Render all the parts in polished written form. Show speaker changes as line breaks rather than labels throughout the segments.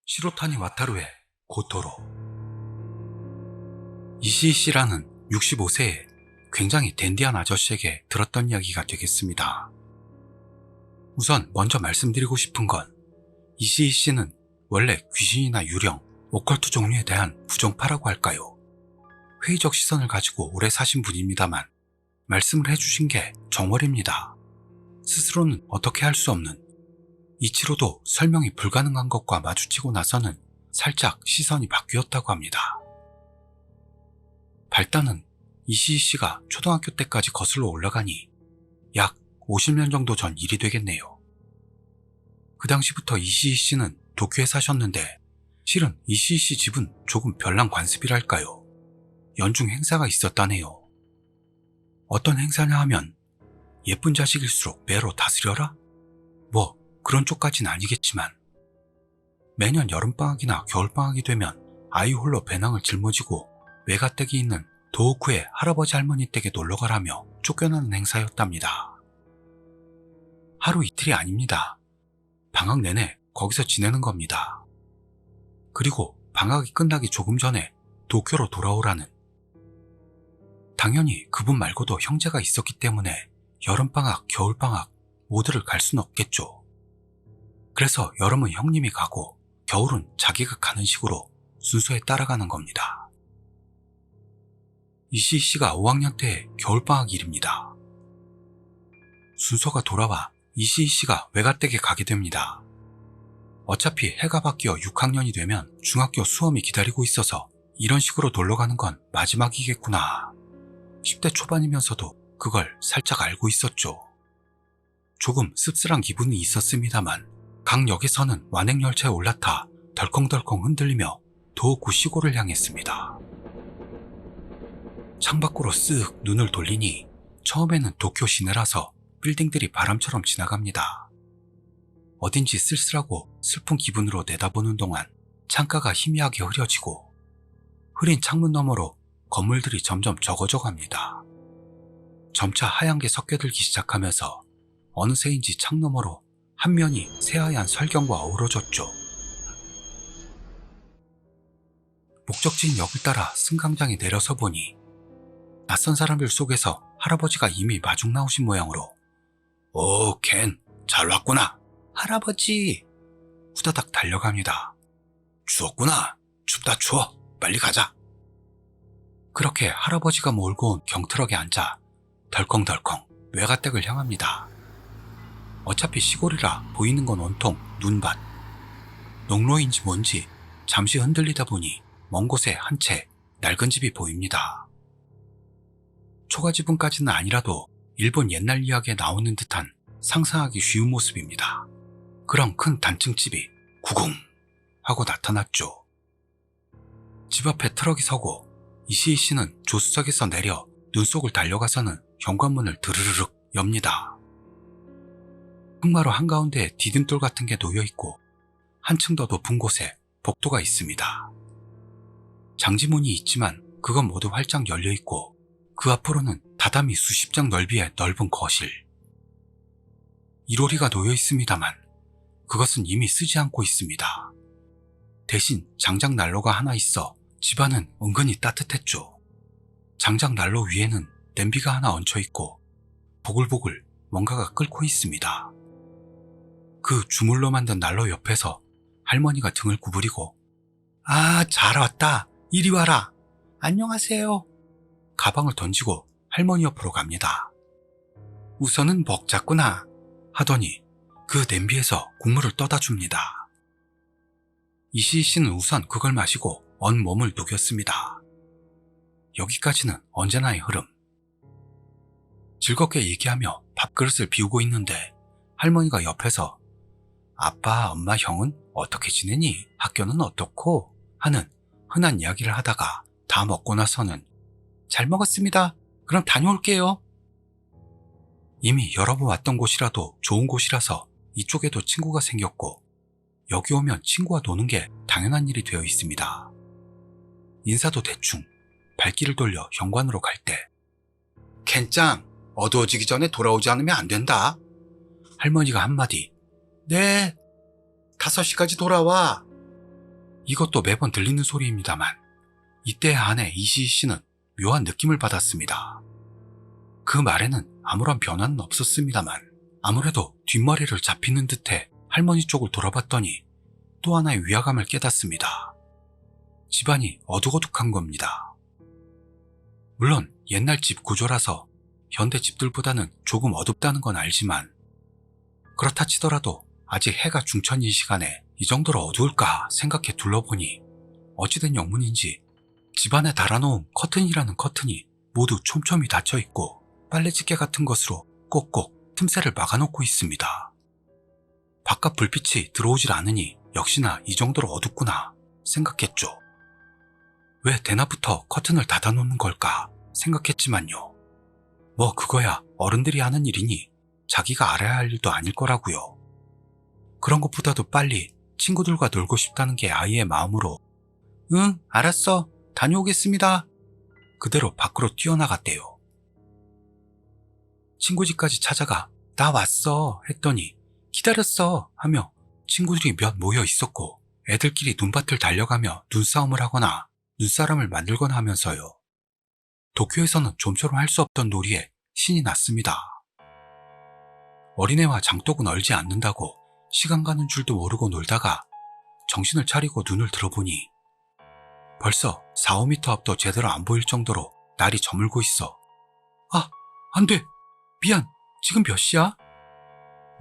시로타니 와타루의 고토로. 이시이 씨라는 65세의 굉장히 댄디한 아저씨에게 들었던 이야기가 되겠습니다. 우선 먼저 말씀드리고 싶은 건 이시이 씨는 원래 귀신이나 유령, 오컬트 종류에 대한 부정파라고 할까요? 회의적 시선을 가지고 오래 사신 분입니다만 말씀을 해주신 게 정월입니다. 스스로는 어떻게 할 수 없는, 이치로도 설명이 불가능한 것과 마주치고 나서는 살짝 시선이 바뀌었다고 합니다. 발단은 이시이 씨가 초등학교 때까지 거슬러 올라가니 약 50년 정도 전 일이 되겠네요. 그 당시부터 이시이 씨는 도쿄에 사셨는데 실은 이시이 씨 집은 조금 별난 관습이랄까요. 연중 행사가 있었다네요. 어떤 행사냐 하면 예쁜 자식일수록 매로 다스려라? 뭐 그런 쪽까진 아니겠지만 매년 여름방학이나 겨울방학이 되면 아이 홀로 배낭을 짊어지고 외가댁이 있는 도호쿠의 할아버지 할머니 댁에 놀러가라며 쫓겨나는 행사였답니다. 하루 이틀이 아닙니다. 방학 내내 거기서 지내는 겁니다. 그리고 방학이 끝나기 조금 전에 도쿄로 돌아오라는. 당연히 그분 말고도 형제가 있었기 때문에 여름방학, 겨울방학 모두를 갈 수는 없겠죠. 그래서 여름은 형님이 가고 겨울은 자기가 가는 식으로 순서에 따라가는 겁니다. 이시이 씨가 5학년 때의 겨울방학 일입니다. 순서가 돌아와 이시이 씨가 외가댁에 가게 됩니다. 어차피 해가 바뀌어 6학년이 되면 중학교 수험이 기다리고 있어서 이런 식으로 놀러가는 건 마지막이겠구나. 10대 초반이면서도 그걸 살짝 알고 있었죠. 조금 씁쓸한 기분이 있었습니다만 강역에서는 완행열차에 올라타 덜컹덜컹 흔들리며 도호쿠 시골을 향했습니다. 창밖으로 쓱 눈을 돌리니 처음에는 도쿄 시내라서 빌딩들이 바람처럼 지나갑니다. 어딘지 쓸쓸하고 슬픈 기분으로 내다보는 동안 창가가 희미하게 흐려지고 흐린 창문 너머로 건물들이 점점 적어져 갑니다. 점차 하얀 게 섞여들기 시작하면서 어느새인지 창 너머로 한 면이 새하얀 설경과 어우러졌죠. 목적지인 역을 따라 승강장에 내려서 보니 낯선 사람들 속에서 할아버지가 이미 마중 나오신 모양으로 "오, 켄, 잘 왔구나. 할아버지." 후다닥 달려갑니다. "추웠구나. 춥다 추워. 빨리 가자." 그렇게 할아버지가 몰고 온 경트럭에 앉아 덜컹덜컹 외가댁을 향합니다. 어차피 시골이라 보이는 건 온통 눈밭. 농로인지 뭔지 잠시 흔들리다 보니 먼 곳에 한 채 낡은 집이 보입니다. 초가지붕까지는 아니라도 일본 옛날 이야기에 나오는 듯한 상상하기 쉬운 모습입니다. 그런 큰 단층집이 구궁 하고 나타났죠. 집 앞에 트럭이 서고 이시이 씨는 조수석에서 내려 눈속을 달려가서는 현관문을 드르르륵 엽니다. 흙마루 한가운데에 디딤돌 같은 게 놓여있고 한층 더 높은 곳에 복도가 있습니다. 장지문이 있지만 그건 모두 활짝 열려있고 그 앞으로는 다다미 수십 장 넓이의 넓은 거실. 이로리가 놓여있습니다만 그것은 이미 쓰지 않고 있습니다. 대신 장작 난로가 하나 있어 집안은 은근히 따뜻했죠. 장작 난로 위에는 냄비가 하나 얹혀있고 보글보글 뭔가가 끓고 있습니다. 그 주물로 만든 난로 옆에서 할머니가 등을 구부리고 "아, 잘 왔다. 이리 와라. 안녕하세요." 가방을 던지고 할머니 옆으로 갑니다. "우선은 먹자꾸나." 하더니 그 냄비에서 국물을 떠다 줍니다. 이시이 씨는 우선 그걸 마시고 온몸을 녹였습니다. 여기까지는 언제나의 흐름. 즐겁게 얘기하며 밥그릇을 비우고 있는데 할머니가 옆에서 "아빠, 엄마, 형은 어떻게 지내니? 학교는 어떻고?" 하는 흔한 이야기를 하다가 다 먹고 나서는 "잘 먹었습니다. 그럼 다녀올게요." 이미 여러 번 왔던 곳이라도 좋은 곳이라서 이쪽에도 친구가 생겼고 여기 오면 친구와 노는 게 당연한 일이 되어 있습니다. 인사도 대충 발길을 돌려 현관으로 갈 때 "켄짱, 어두워지기 전에 돌아오지 않으면 안 된다." 할머니가 한마디 "네, 5시까지 돌아와." 이것도 매번 들리는 소리입니다만 이때 아내 이시희 씨는 묘한 느낌을 받았습니다. 그 말에는 아무런 변화는 없었습니다만 아무래도 뒷머리를 잡히는 듯해 할머니 쪽을 돌아봤더니 또 하나의 위화감을 깨닫습니다. 집안이 어둑어둑한 겁니다. 물론 옛날 집 구조라서 현대 집들보다는 조금 어둡다는 건 알지만 그렇다 치더라도 아직 해가 중천인 시간에 이 정도로 어두울까 생각해 둘러보니 어찌된 영문인지 집안에 달아놓은 커튼이라는 커튼이 모두 촘촘히 닫혀있고 빨래집게 같은 것으로 꼭꼭 틈새를 막아놓고 있습니다. 바깥 불빛이 들어오질 않으니 역시나 이 정도로 어둡구나 생각했죠. 왜 대낮부터 커튼을 닫아놓는 걸까 생각했지만요. 뭐 그거야 어른들이 하는 일이니 자기가 알아야 할 일도 아닐 거라고요. 그런 것보다도 빨리 친구들과 놀고 싶다는 게 아이의 마음으로 응 알았어 다녀오겠습니다. 그대로 밖으로 뛰어나갔대요. 친구 집까지 찾아가 나 왔어 했더니 기다렸어 하며 친구들이 몇 모여 있었고 애들끼리 눈밭을 달려가며 눈싸움을 하거나 눈사람을 만들거나 하면서요. 도쿄에서는 좀처럼 할 수 없던 놀이에 신이 났습니다. 어린애와 장독은 얼지 않는다고 시간 가는 줄도 모르고 놀다가 정신을 차리고 눈을 들어보니 벌써 4, 5m 앞도 제대로 안 보일 정도로 날이 저물고 있어. 아, 안 돼. 미안. 지금 몇 시야?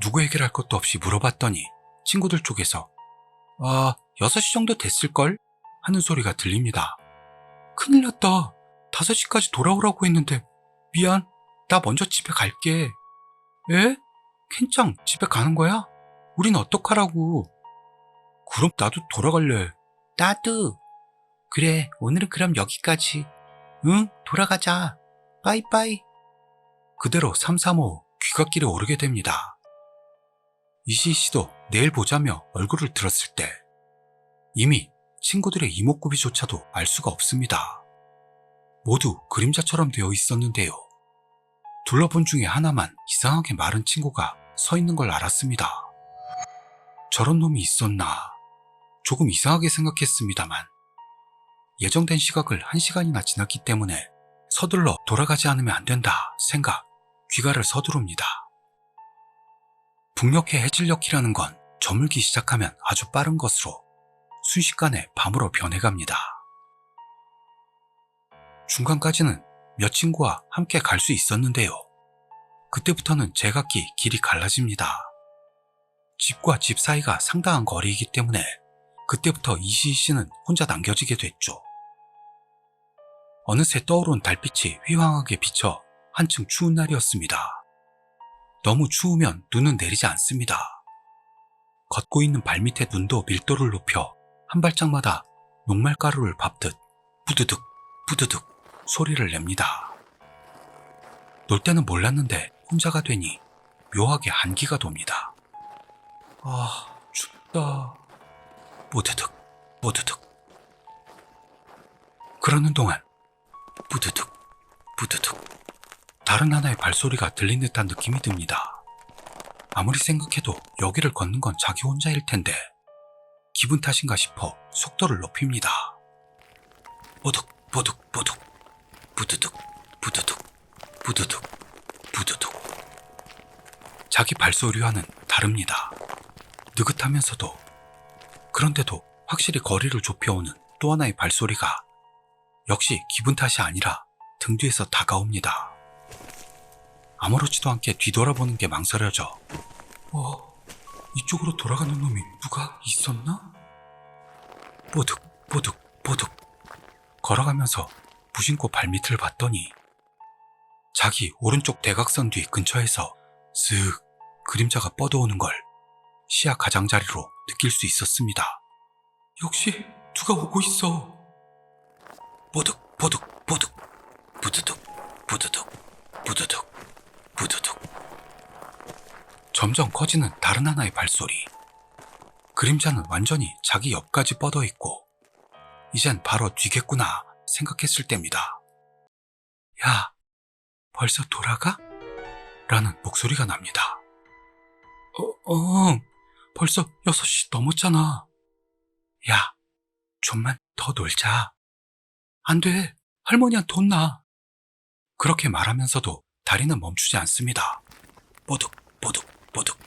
누구에게 할 것도 없이 물어봤더니 친구들 쪽에서 6시 정도 됐을걸? 하는 소리가 들립니다. 큰일 났다. 5시까지 돌아오라고 했는데 미안. 나 먼저 집에 갈게. 에? 켄짱 집에 가는 거야? 우린 어떡하라고? 그럼 나도 돌아갈래. 나도. 그래 오늘은 그럼 여기까지. 응 돌아가자. 빠이빠이. 그대로 335 귀갓길에 오르게 됩니다. 이시희 씨도 내일 보자며 얼굴을 들었을 때 이미 친구들의 이목구비조차도 알 수가 없습니다. 모두 그림자처럼 되어 있었는데요. 둘러본 중에 하나만 이상하게 마른 친구가 서 있는 걸 알았습니다. 저런 놈이 있었나 조금 이상하게 생각했습니다만 예정된 시각을 1시간이나 지났기 때문에 서둘러 돌아가지 않으면 안 된다 생각 귀가를 서두릅니다. 북녘의 해질녘이라는 건 저물기 시작하면 아주 빠른 것으로 순식간에 밤으로 변해갑니다. 중간까지는 몇 친구와 함께 갈 수 있었는데요. 그때부터는 제각기 길이 갈라집니다. 집과 집 사이가 상당한 거리이기 때문에 그때부터 이시희 씨는 혼자 남겨지게 됐죠. 어느새 떠오른 달빛이 휘황하게 비쳐 한층 추운 날이었습니다. 너무 추우면 눈은 내리지 않습니다. 걷고 있는 발밑에 눈도 밀도를 높여 한 발짝마다 녹말가루를 밟듯 부드득 부드득 소리를 냅니다. 놀 때는 몰랐는데 혼자가 되니 묘하게 한기가 돕니다. 아, 춥다. 뽀드득 뽀드득. 그러는 동안 부드득 부드득 다른 하나의 발소리가 들린 듯한 느낌이 듭니다. 아무리 생각해도 여기를 걷는 건 자기 혼자일 텐데 기분 탓인가 싶어 속도를 높입니다. 뽀득 뽀득 뽀득 부드득 부드득 부드득 부드득. 자기 발소리와는 다릅니다. 느긋하면서도 그런데도 확실히 거리를 좁혀오는 또 하나의 발소리가 역시 기분 탓이 아니라 등 뒤에서 다가옵니다. 아무렇지도 않게 뒤돌아보는 게 망설여져 이쪽으로 돌아가는 놈이 누가 있었나? 뽀득 뽀득 뽀득 걸어가면서 무심코 발밑을 봤더니 자기 오른쪽 대각선 뒤 근처에서 쓱 그림자가 뻗어오는 걸 시야 가장자리로 느낄 수 있었습니다. 역시 누가 오고 있어. 뽀득 뽀득 뽀득 부드득 부드득 부드득 부드득. 점점 커지는 다른 하나의 발소리. 그림자는 완전히 자기 옆까지 뻗어 있고 이젠 바로 뒤겠구나 생각했을 때입니다. 야, 벌써 돌아가? 라는 목소리가 납니다. 벌써 6시 넘었잖아. 야, 좀만 더 놀자. 안 돼. 할머니한테 혼나. 그렇게 말하면서도 다리는 멈추지 않습니다. 뽀득, 뽀득, 뽀득.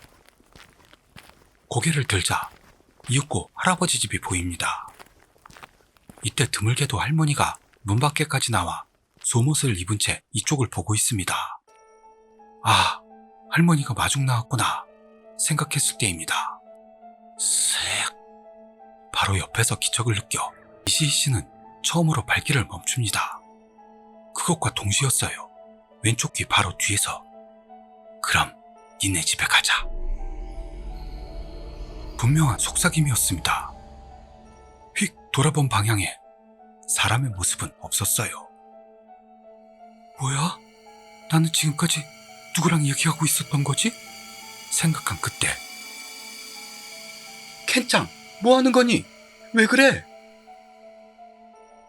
고개를 들자 이윽고 할아버지 집이 보입니다. 이때 드물게도 할머니가 문 밖에까지 나와 속옷을 입은 채 이쪽을 보고 있습니다. 아, 할머니가 마중 나왔구나 생각했을 때입니다. 쓱. 바로 옆에서 기척을 느껴 이시희 씨는 처음으로 발길을 멈춥니다. 그것과 동시였어요. 왼쪽 귀 바로 뒤에서 그럼 니네 집에 가자. 분명한 속삭임이었습니다. 휙 돌아본 방향에 사람의 모습은 없었어요. 뭐야? 나는 지금까지 누구랑 얘기하고 있었던 거지? 생각한 그때 켄짱, 뭐 하는 거니? 왜 그래?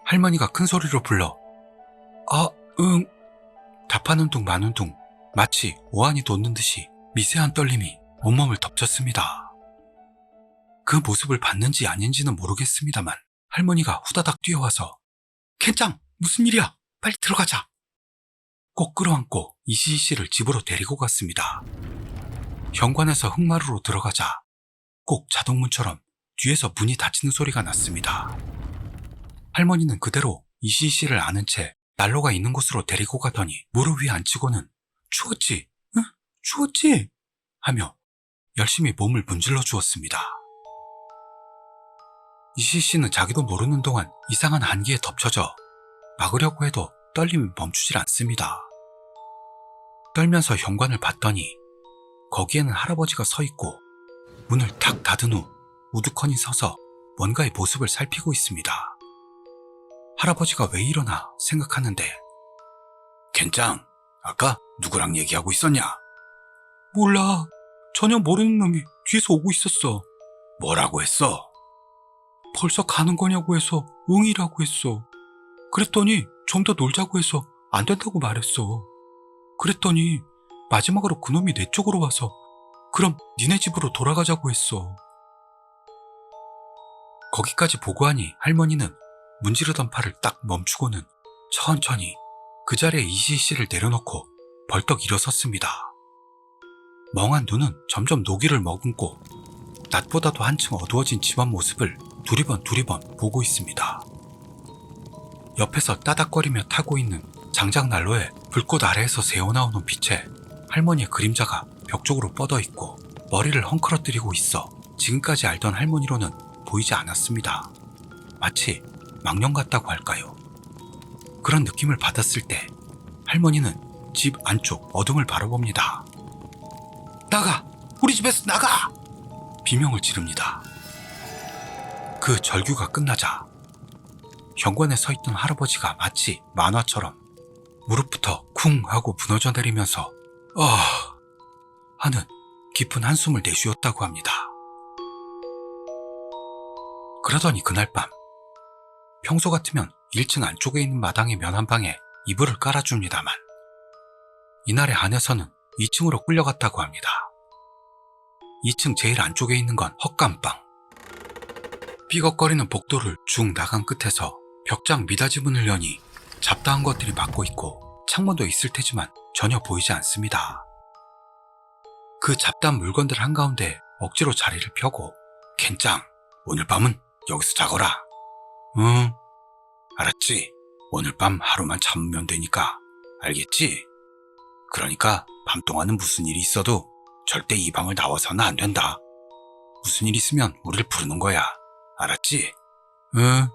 할머니가 큰 소리로 불러 아, 응 답하는 둥 마는 둥 마치 오한이 돋는 듯이 미세한 떨림이 온몸을 덮쳤습니다. 그 모습을 봤는지 아닌지는 모르겠습니다만 할머니가 후다닥 뛰어와서 켄짱, 무슨 일이야? 빨리 들어가자. 꼭 끌어안고 이시희 씨를 집으로 데리고 갔습니다. 현관에서 흙마루로 들어가자 꼭 자동문처럼 뒤에서 문이 닫히는 소리가 났습니다. 할머니는 그대로 이시희 씨를 안은 채 난로가 있는 곳으로 데리고 가더니 무릎 위에 앉히고는 추웠지? 응? 추웠지? 하며 열심히 몸을 문질러 주었습니다. 이시희 씨는 자기도 모르는 동안 이상한 한기에 덮쳐져 막으려고 해도 떨림이 멈추질 않습니다. 떨면서 현관을 봤더니 거기에는 할아버지가 서 있고 문을 탁 닫은 후 우두커니 서서 뭔가의 모습을 살피고 있습니다. 할아버지가 왜 이러나 생각하는데 켄짱, 아까 누구랑 얘기하고 있었냐? 몰라. 전혀 모르는 놈이 뒤에서 오고 있었어. 뭐라고 했어? 벌써 가는 거냐고 해서 응이라고 했어. 그랬더니 좀 더 놀자고 해서 안 된다고 말했어. 그랬더니 마지막으로 그놈이 내 쪽으로 와서 그럼 니네 집으로 돌아가자고 했어. 거기까지 보고 하니 할머니는 문지르던 팔을 딱 멈추고는 천천히 그 자리에 이시희 씨를 내려놓고 벌떡 일어섰습니다. 멍한 눈은 점점 노기를 머금고 낮보다도 한층 어두워진 집안 모습을 두리번 보고 있습니다. 옆에서 따닥거리며 타고 있는 장작난로에 불꽃 아래에서 새어나오는 빛에 할머니의 그림자가 벽 쪽으로 뻗어 있고 머리를 헝클어뜨리고 있어 지금까지 알던 할머니로는 보이지 않았습니다. 마치 망령 같다고 할까요? 그런 느낌을 받았을 때 할머니는 집 안쪽 어둠을 바라봅니다. 나가! 우리 집에서 나가! 비명을 지릅니다. 그 절규가 끝나자 현관에 서 있던 할아버지가 마치 만화처럼 무릎부터 쿵 하고 무너져 내리면서 하는 깊은 한숨을 내쉬었다고 합니다. 그러더니 그날 밤 평소 같으면 1층 안쪽에 있는 마당의 면 한 방에 이불을 깔아줍니다만 이날에 한해서는 2층으로 끌려갔다고 합니다. 2층 제일 안쪽에 있는 건 헛감방. 삐걱거리는 복도를 쭉 나간 끝에서 벽장 미닫이 문을 여니 잡다한 것들이 막고 있고 창문도 있을 테지만 전혀 보이지 않습니다. 그 잡다한 물건들 한가운데 억지로 자리를 펴고 켄짱, 오늘 밤은 여기서 자거라. 응, 알았지? 오늘 밤 하루만 참으면 되니까. 알겠지? 그러니까 밤 동안은 무슨 일이 있어도 절대 이 방을 나와서는 안 된다. 무슨 일 있으면 우리를 부르는 거야. 알았지? 응.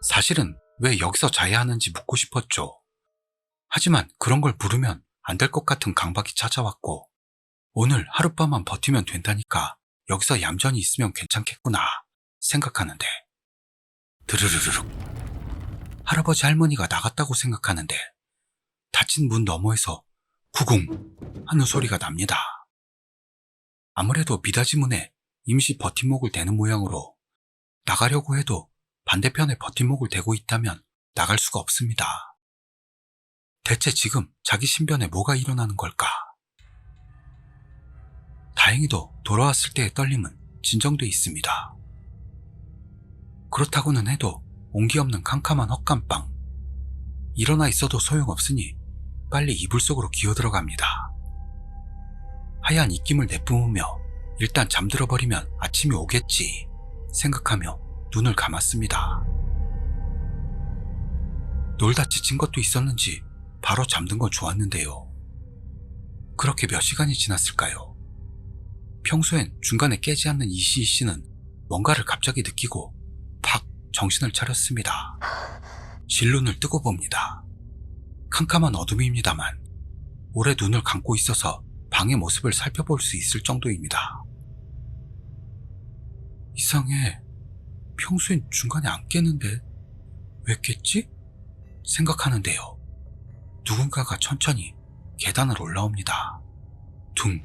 사실은 왜 여기서 자야 하는지 묻고 싶었죠. 하지만 그런 걸 물으면 안 될 것 같은 강박이 찾아왔고 오늘 하룻밤만 버티면 된다니까 여기서 얌전히 있으면 괜찮겠구나 생각하는데 드르르르륵 할아버지 할머니가 나갔다고 생각하는데 닫힌 문 너머에서 구궁 하는 소리가 납니다. 아무래도 미닫이 문에 임시 버팀목을 대는 모양으로 나가려고 해도 반대편에 버팀목을 대고 있다면 나갈 수가 없습니다. 대체 지금 자기 신변에 뭐가 일어나는 걸까? 다행히도 돌아왔을 때의 떨림은 진정돼 있습니다. 그렇다고는 해도 온기 없는 캄캄한 헛감방. 일어나 있어도 소용없으니 빨리 이불 속으로 기어들어갑니다. 하얀 입김을 내뿜으며 일단 잠들어버리면 아침이 오겠지 생각하며 눈을 감았습니다. 놀다 지친 것도 있었는지 바로 잠든 건 좋았는데요. 그렇게 몇 시간이 지났을까요? 평소엔 중간에 깨지 않는 이시희 씨는 뭔가를 갑자기 느끼고 팍 정신을 차렸습니다. 실눈을 뜨고 봅니다. 캄캄한 어둠입니다만 오래 눈을 감고 있어서 방의 모습을 살펴볼 수 있을 정도입니다. 이상해. 평소엔 중간에 안 깨는데 왜 깼지? 생각하는데요. 누군가가 천천히 계단을 올라옵니다. 둥,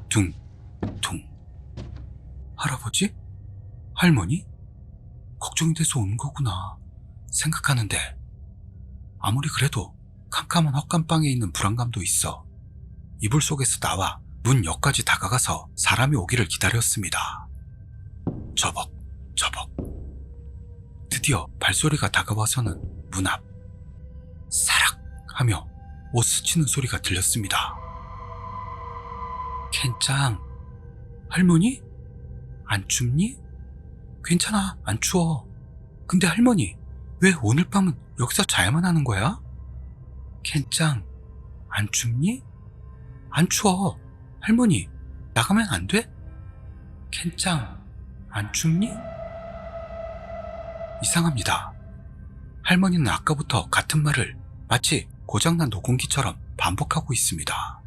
둥, 둥. 할아버지? 할머니? 걱정이 돼서 오는 거구나 생각하는데 아무리 그래도 캄캄한 헛감방에 있는 불안감도 있어 이불 속에서 나와 문 옆까지 다가가서 사람이 오기를 기다렸습니다. 저벅, 저벅. 드디어 발소리가 다가와서는 문 앞. 사락 하며 옷 스치는 소리가 들렸습니다. 켄짱, 할머니? 안 춥니? 괜찮아, 안 추워. 근데 할머니, 왜 오늘 밤은 여기서 자야만 하는 거야? 켄짱, 안 춥니? 안 추워. 할머니, 나가면 안 돼? 켄짱, 안 춥니? 이상합니다. 할머니는 아까부터 같은 말을 마치 고장난 녹음기처럼 반복하고 있습니다.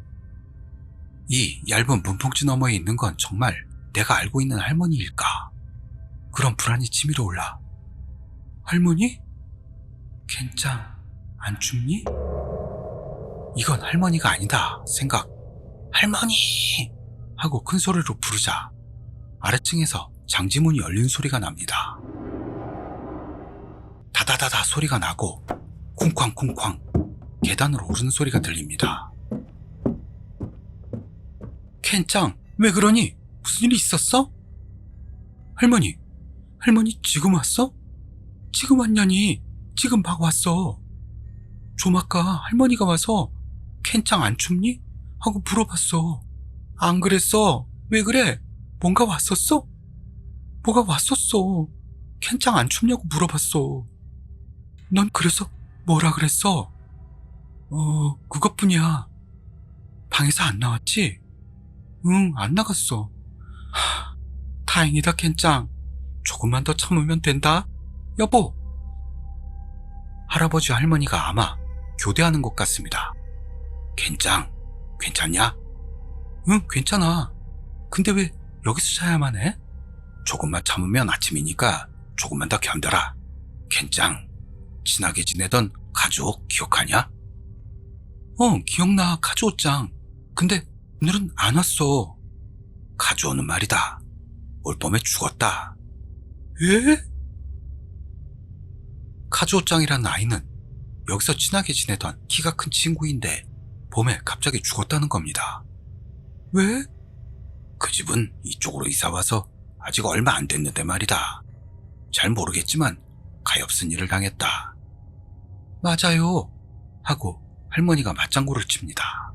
이 얇은 문풍지 너머에 있는 건 정말 내가 알고 있는 할머니일까? 그런 불안이 치밀어 올라. 할머니? 켄짱, 안 춥니? 이건 할머니가 아니다 생각. 할머니! 하고 큰 소리로 부르자 아래층에서 장지문이 열린 소리가 납니다. 다다다다 소리가 나고 쿵쾅쿵쾅 계단으로 오르는 소리가 들립니다. 켄짱, 왜 그러니? 무슨 일이 있었어? 할머니, 할머니 지금 왔어? 지금 왔냐니? 지금 막 왔어. 좀 아까 할머니가 와서 켄짱 안 춥니? 하고 물어봤어. 안 그랬어? 왜 그래? 뭔가 왔었어? 뭐가 왔었어. 켄짱 안 춥냐고 물어봤어. 넌 그래서 뭐라 그랬어? 그것뿐이야. 방에서 안 나왔지? 응, 안 나갔어. 다행이다, 켄짱. 조금만 더 참으면 된다. 여보. 할아버지 할머니가 아마 교대하는 것 같습니다. 켄짱, 괜찮냐? 응, 괜찮아. 근데 왜 여기서 자야만 해? 조금만 참으면 아침이니까 조금만 더 견뎌라. 켄짱, 친하게 지내던 가족 기억하냐? 기억나, 카즈오짱. 근데 오늘은 안 왔어. 카즈오는 말이다. 올 봄에 죽었다. 에? 카즈오짱이란 아이는 여기서 친하게 지내던 키가 큰 친구인데 봄에 갑자기 죽었다는 겁니다. 왜? 그 집은 이쪽으로 이사와서 아직 얼마 안 됐는데 말이다. 잘 모르겠지만 가엾은 일을 당했다. 맞아요. 하고 할머니가 맞장구를 칩니다.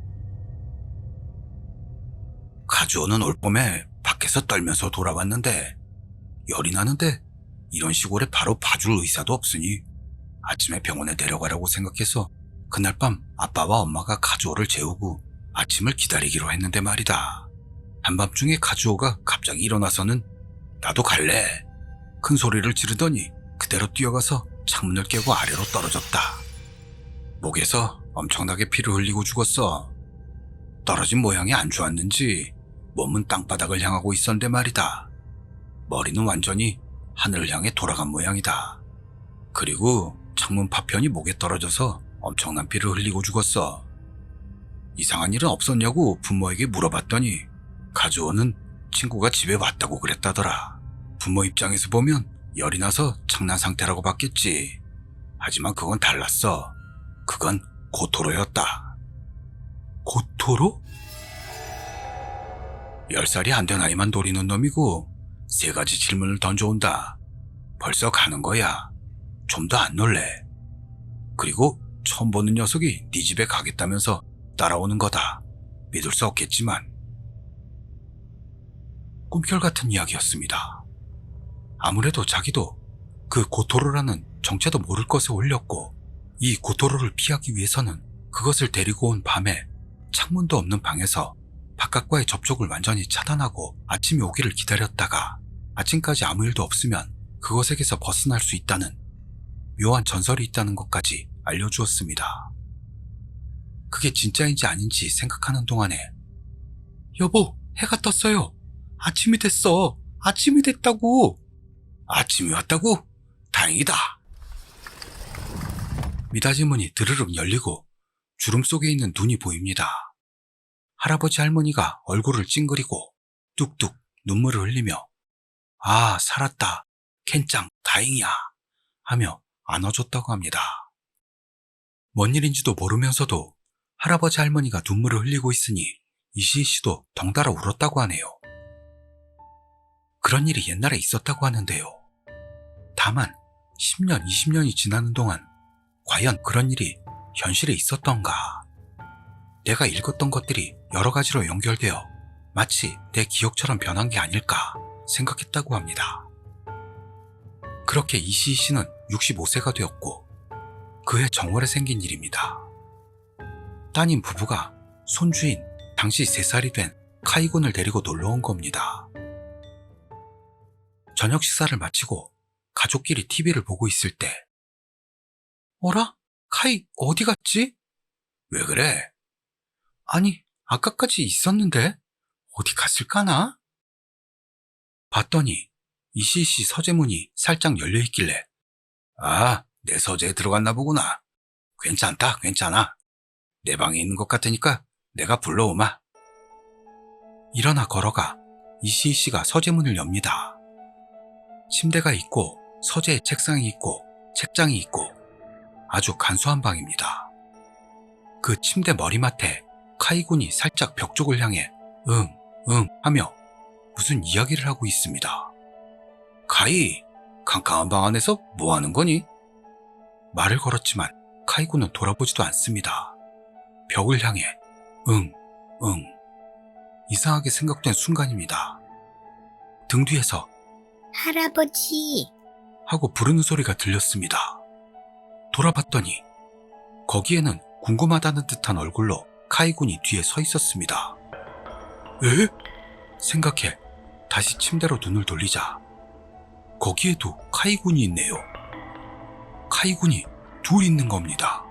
카즈오는 올봄에 밖에서 떨면서 돌아왔는데 열이 나는데 이런 시골에 바로 봐줄 의사도 없으니 아침에 병원에 데려가라고 생각해서 그날 밤 아빠와 엄마가 카즈오를 재우고 아침을 기다리기로 했는데 말이다. 한밤중에 카즈오가 갑자기 일어나서는 나도 갈래. 큰 소리를 지르더니 그대로 뛰어가서 창문을 깨고 아래로 떨어졌다. 목에서 엄청나게 피를 흘리고 죽었어. 떨어진 모양이 안 좋았는지 몸은 땅바닥을 향하고 있었는데 말이다. 머리는 완전히 하늘을 향해 돌아간 모양이다. 그리고 창문 파편이 목에 떨어져서 엄청난 피를 흘리고 죽었어. 이상한 일은 없었냐고 부모에게 물어봤더니 카즈오는 친구가 집에 왔다고 그랬다더라. 부모 입장에서 보면 열이 나서 창난 상태라고 봤겠지. 하지만 그건 달랐어. 그건 고토로였다. 고토로? 10살이 안 된 아이만 노리는 놈이고 3가지 질문을 던져온다. 벌써 가는 거야. 좀 더 안 놀래. 그리고 처음 보는 녀석이 네 집에 가겠다면서 따라오는 거다. 믿을 수 없겠지만. 꿈결 같은 이야기였습니다. 아무래도 자기도 그 고토로라는 정체도 모를 것에 올렸고, 이 고토로를 피하기 위해서는 그것을 데리고 온 밤에 창문도 없는 방에서 바깥과의 접촉을 완전히 차단하고 아침이 오기를 기다렸다가 아침까지 아무 일도 없으면 그것에게서 벗어날 수 있다는 묘한 전설이 있다는 것까지 알려주었습니다. 그게 진짜인지 아닌지 생각하는 동안에 여보, 해가 떴어요. 아침이 됐어. 아침이 됐다고. 아침이 왔다고? 다행이다. 미닫이 문이 드르륵 열리고 주름 속에 있는 눈이 보입니다. 할아버지 할머니가 얼굴을 찡그리고 뚝뚝 눈물을 흘리며 아, 살았다. 켄짱 다행이야. 하며 안아줬다고 합니다. 뭔 일인지도 모르면서도 할아버지 할머니가 눈물을 흘리고 있으니 이시희 씨도 덩달아 울었다고 하네요. 그런 일이 옛날에 있었다고 하는데요. 다만 10년, 20년이 지나는 동안 과연 그런 일이 현실에 있었던가? 내가 읽었던 것들이 여러 가지로 연결되어 마치 내 기억처럼 변한 게 아닐까 생각했다고 합니다. 그렇게 이시희 씨는 65세가 되었고 그해 정월에 생긴 일입니다. 따님 부부가 손주인 당시 3살이 된 카이군을 데리고 놀러 온 겁니다. 저녁 식사를 마치고 가족끼리 TV를 보고 있을 때 어라? 카이 어디 갔지? 왜 그래? 아니, 아까까지 있었는데 어디 갔을까나? 봤더니 이시희 씨 서재문이 살짝 열려있길래 아, 내 서재에 들어갔나 보구나. 괜찮다, 괜찮아. 내 방에 있는 것 같으니까 내가 불러오마. 일어나 걸어가 이시희 씨가 서재문을 엽니다. 침대가 있고 서재에 책상이 있고 책장이 있고 아주 간소한 방입니다. 그 침대 머리맡에 카이군이 살짝 벽 쪽을 향해 응 하며 무슨 이야기를 하고 있습니다. 카이, 캄캄한 방 안에서 뭐 하는 거니? 말을 걸었지만 카이군은 돌아보지도 않습니다. 벽을 향해 응. 이상하게 생각된 순간입니다. 등 뒤에서
할아버지.
하고 부르는 소리가 들렸습니다. 돌아봤더니 거기에는 궁금하다는 듯한 얼굴로 카이군이 뒤에 서 있었습니다. 에? 생각해 다시 침대로 눈을 돌리자 거기에도 카이군이 있네요. 카이군이 둘 있는 겁니다.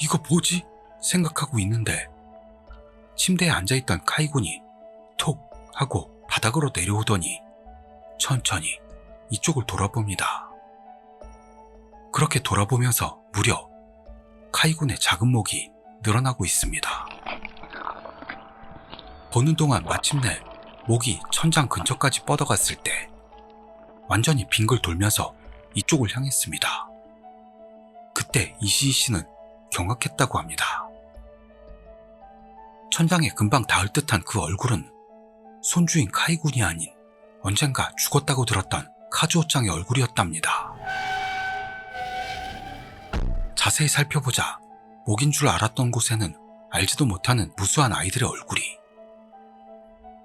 이거 뭐지? 생각하고 있는데 침대에 앉아있던 카이군이 톡 하고 바닥으로 내려오더니 천천히 이쪽을 돌아봅니다. 그렇게 돌아보면서 무려 카이군의 작은 목이 늘어나고 있습니다. 보는 동안 마침내 목이 천장 근처까지 뻗어갔을 때 완전히 빙글 돌면서 이쪽을 향했습니다. 그때 이시희 씨는 경악했다고 합니다. 천장에 금방 닿을 듯한 그 얼굴은 손주인 카이군이 아닌 언젠가 죽었다고 들었던 카즈오짱의 얼굴이었답니다. 자세히 살펴보자 목인 줄 알았던 곳에는 알지도 못하는 무수한 아이들의 얼굴이,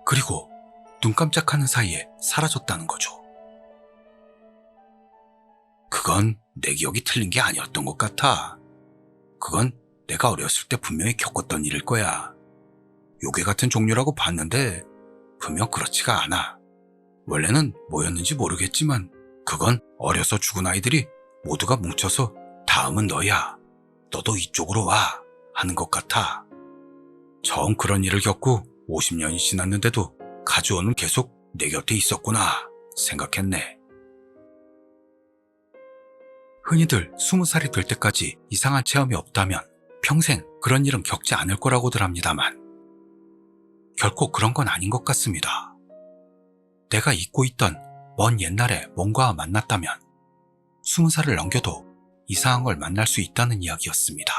그리고 눈 깜짝하는 사이에 사라졌다는 거죠. 그건 내 기억이 틀린 게 아니었던 것 같아. 그건 내가 어렸을 때 분명히 겪었던 일일 거야. 요괴 같은 종류라고 봤는데 분명 그렇지가 않아. 원래는 뭐였는지 모르겠지만 그건 어려서 죽은 아이들이 모두가 뭉쳐서 다음은 너야, 너도 이쪽으로 와 하는 것 같아. 처음 그런 일을 겪고 50년이 지났는데도 카즈오는 계속 내 곁에 있었구나 생각했네. 흔히들 20살이 될 때까지 이상한 체험이 없다면 평생 그런 일은 겪지 않을 거라고들 합니다만 결코 그런 건 아닌 것 같습니다. 내가 잊고 있던 먼 옛날에 뭔가와 만났다면 20살을 넘겨도 이상한 걸 만날 수 있다는 이야기였습니다.